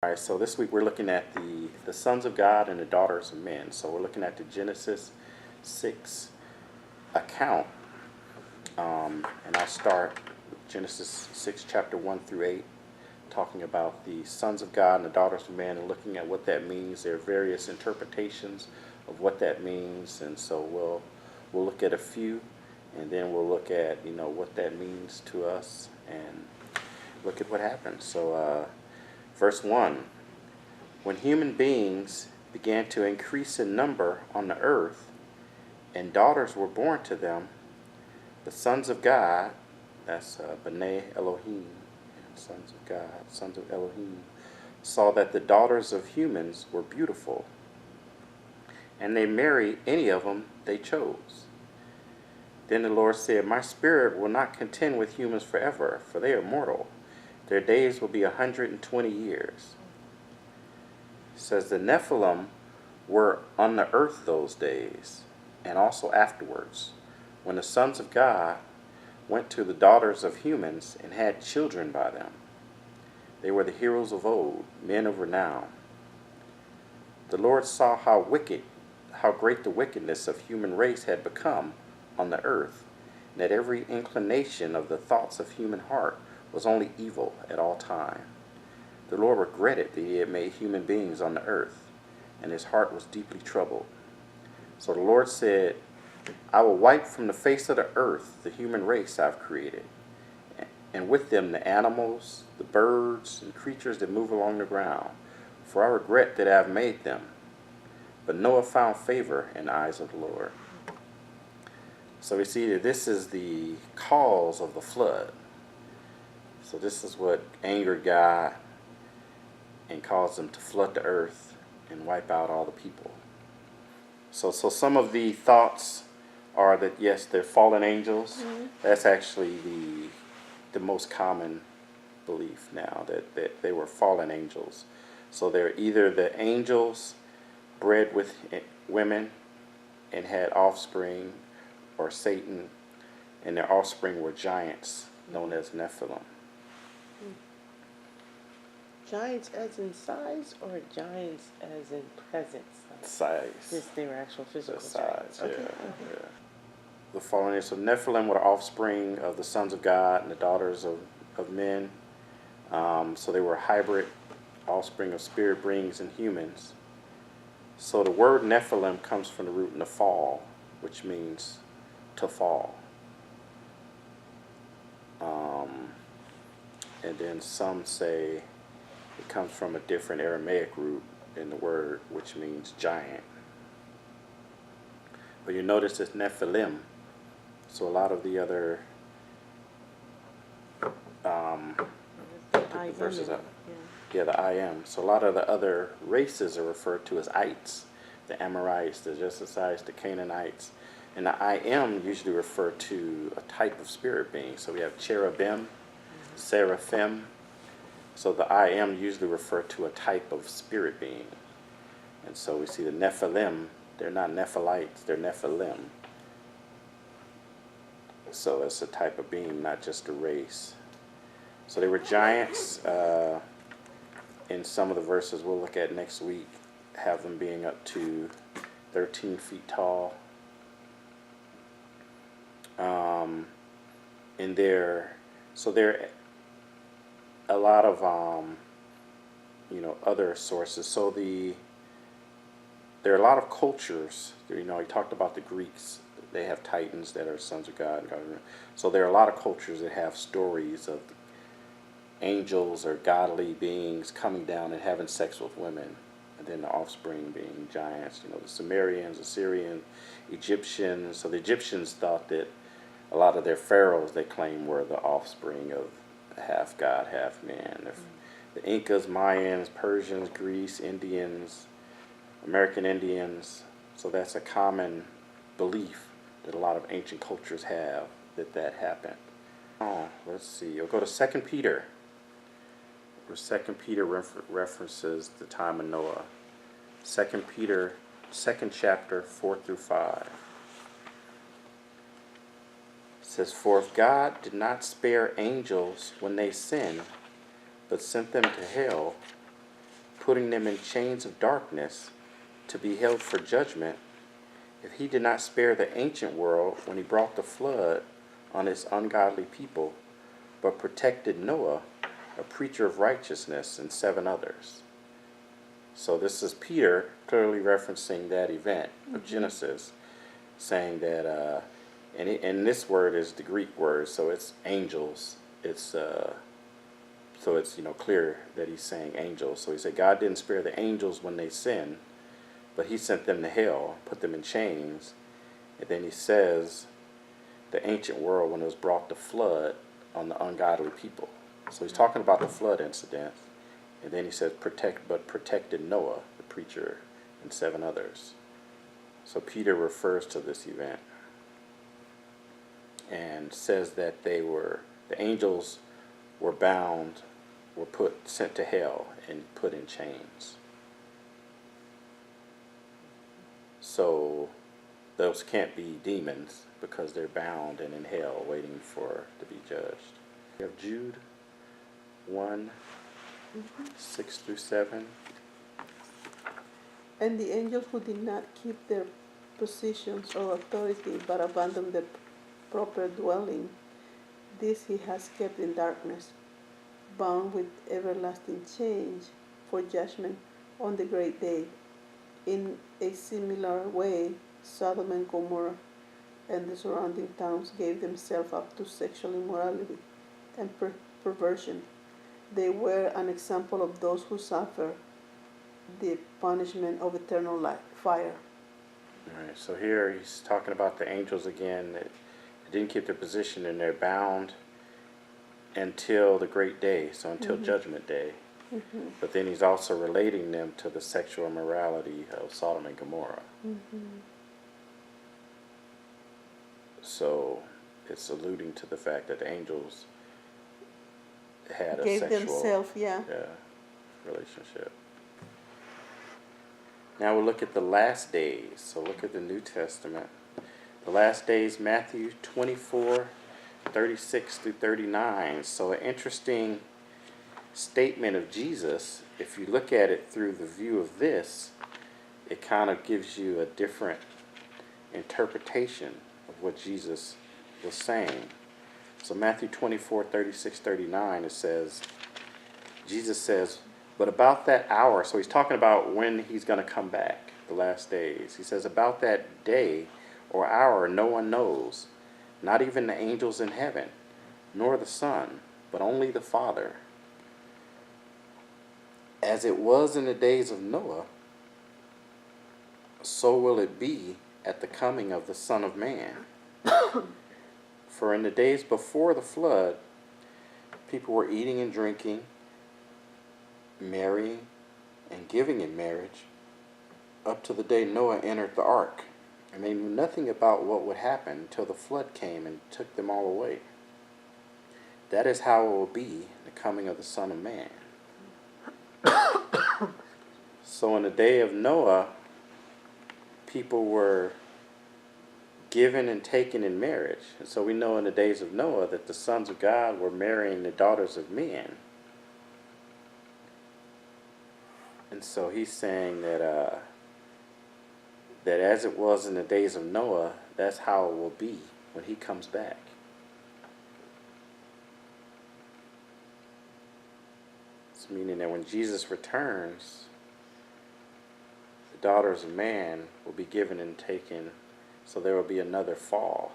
All right, so this week we're looking at the sons of God and the daughters of men. So we're looking at the Genesis 6 account. And I'll start with Genesis 6, chapter 1 through 8, talking about the sons of God and the daughters of men and looking at what that means. There are various interpretations of what that means. And so we'll look at a few, and then we'll look at, what that means to us and look at what happens. So, verse 1, when human beings began to increase in number on the earth, and daughters were born to them, the sons of God, that's B'nai Elohim, sons of God, sons of Elohim, saw that the daughters of humans were beautiful, and they married any of them they chose. Then the Lord said, my spirit will not contend with humans forever, for they are mortal. Their days will be 120 years. It says the Nephilim were on the earth those days, and also afterwards, when the sons of God went to the daughters of humans and had children by them. They were the heroes of old, men of renown. The Lord saw how great the wickedness of human race had become on the earth, and that every inclination of the thoughts of human heart was only evil at all time. The Lord regretted that he had made human beings on the earth, and his heart was deeply troubled. So the Lord said, I will wipe from the face of the earth the human race I've created, and with them the animals, the birds, and creatures that move along the ground, for I regret that I have made them. But Noah found favor in the eyes of the Lord. So we see that this is the cause of the flood. So this is what angered God and caused him to flood the earth and wipe out all the people. So some of the thoughts are that, yes, they're fallen angels. Mm-hmm. That's actually the most common belief now, that they were fallen angels. So they're either the angels bred with women and had offspring, or Satan, and their offspring were giants known as Nephilim. Giants as in size, or giants as in presence? Size. Just they were actual physical size, giants. Okay. Yeah. The fallen angels. So Nephilim were the offspring of the sons of God and the daughters of men. So they were hybrid offspring of spirit beings and humans. So the word Nephilim comes from the root Nephal, which means to fall. And then some say it comes from a different Aramaic root in the word, which means giant. But you notice it's Nephilim. So a lot of the other the verses up. Yeah, the I am. So a lot of the other races are referred to as ites, the Amorites, the Jebusites, the Canaanites. And the I am usually refer to a type of spirit being. So we have cherubim, seraphim. So the I am usually refer to a type of spirit being. And so we see the Nephilim, they're not Nephilites, they're Nephilim. So it's a type of being, not just a race. So they were giants. In some of the verses we'll look at next week, have them being up to 13 feet tall. And there are a lot of other sources. So there are a lot of cultures. He talked about the Greeks. They have titans that are sons of God. So there are a lot of cultures that have stories of angels or godly beings coming down and having sex with women, and then the offspring being giants. The Sumerians, Assyrians, Egyptians. So the Egyptians thought that a lot of their pharaohs, they claim, were the offspring of half God, half man. The Incas, Mayans, Persians, Greece, Indians, American Indians. So that's a common belief that a lot of ancient cultures have, that happened. Let's see. You'll go to 2 Peter. Where 2 Peter references the time of Noah. 2 Peter, 2nd chapter, 4 through 5. It says, for if God did not spare angels when they sinned, but sent them to hell putting them in chains of darkness to be held for judgment, if he did not spare the ancient world when he brought the flood on its ungodly people, but protected Noah, a preacher of righteousness, and 7 others. So this is Peter clearly referencing that event of Genesis, saying that, and this word is the Greek word, so it's angels. So it's clear that he's saying angels. So he said God didn't spare the angels when they sinned, but he sent them to hell, put them in chains. And then he says the ancient world when it was brought to flood on the ungodly people. So he's talking about the flood incident. And then he says protected Noah, the preacher, and 7 others. So Peter refers to this event and says that the angels were bound, sent to hell and put in chains. So those can't be demons because they're bound and in hell waiting to be judged. We have Jude 1, 6 through 7. And the angels who did not keep their positions or authority but abandoned their proper dwelling, this he has kept in darkness, bound with everlasting chains for judgment on the great day. In a similar way, Sodom and Gomorrah and the surrounding towns gave themselves up to sexual immorality and perversion. They were an example of those who suffer the punishment of eternal fire. All right, so here he's talking about the angels again that didn't keep their position and they're bound until the great day, so until Judgment Day. But then he's also relating them to the sexual immorality of Sodom and Gomorrah. So it's alluding to the fact that the angels had a Gave sexual themselves, relationship. Now we'll look at the last days. So look at the New Testament. The last days, Matthew 24, 36 through 39. So an interesting statement of Jesus. If you look at it through the view of this, it kind of gives you a different interpretation of what Jesus was saying. So Matthew 24, 36, 39, it says, Jesus says, but about that hour, so he's talking about when he's going to come back, the last days. He says, about that day or hour no one knows, not even the angels in heaven, nor the Son, but only the Father. As it was in the days of Noah, so will it be at the coming of the Son of Man. For in the days before the flood, people were eating and drinking, marrying, and giving in marriage, up to the day Noah entered the ark. And they knew nothing about what would happen until the flood came and took them all away. That is how it will be the coming of the Son of Man. So in the day of Noah, people were given and taken in marriage. And so we know in the days of Noah that the sons of God were marrying the daughters of men. And so he's saying that that as it was in the days of Noah, that's how it will be when he comes back. It's meaning that when Jesus returns, the daughters of man will be given and taken, so there will be another fall.